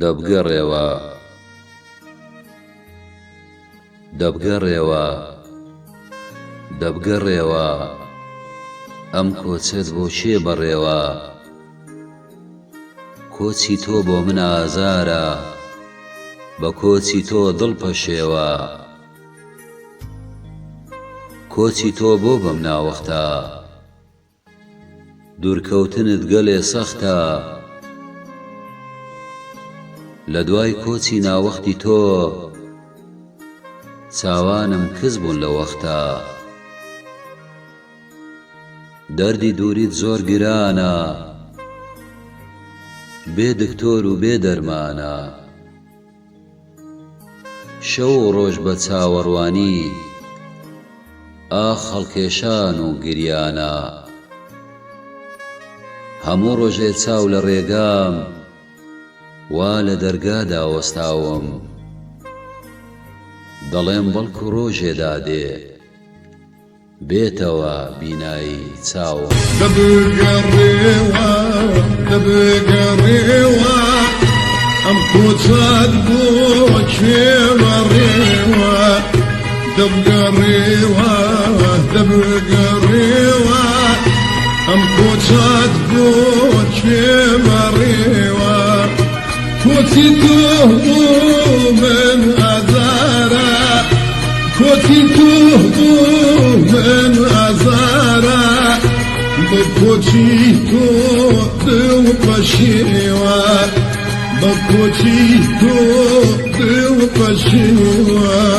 دەبگەڕێوە دەبگەڕێوە دەبگەڕێوە ئەم کۆچەت بۆ چێ بەڕێوە کۆچی تۆ بۆ من ئازارە بە کۆچی تۆ دڵ پەشێوە کۆچی تۆ بۆ بەم ناوەختە دوورکەوتنت گەلێ سەختە لە دوای کۆچی ناوەختی تۆ چاوانم کز بوون لە وەختە دەردی دووریت زۆر گرانە بێ دکتۆر و بێ دەرمانە شەو و ڕۆژ بە چاوەڕوانی ئاخ هەڵکێشان و گریانە هەموو ڕۆژێ چاو لە ڕێگام وا لە دەرگادا وەستاوم دەڵێم بەڵکو ڕۆژێدا دێ بێتەوە بینایی چاوم دەبگەڕێوە دەبگەڕێوە ئەم کۆچەت بۆ کێوەڕێوە دەبگەڕێوە دەبگەڕێوە ئەم کۆچەت بۆ کێوەڕێوە کۆچی تۆ بۆ من ئازارە کۆچی تۆ بۆ من ئازارە بە کۆچی تۆ دڵ پەشێوە بە کۆچی تۆ دڵ پەشێوە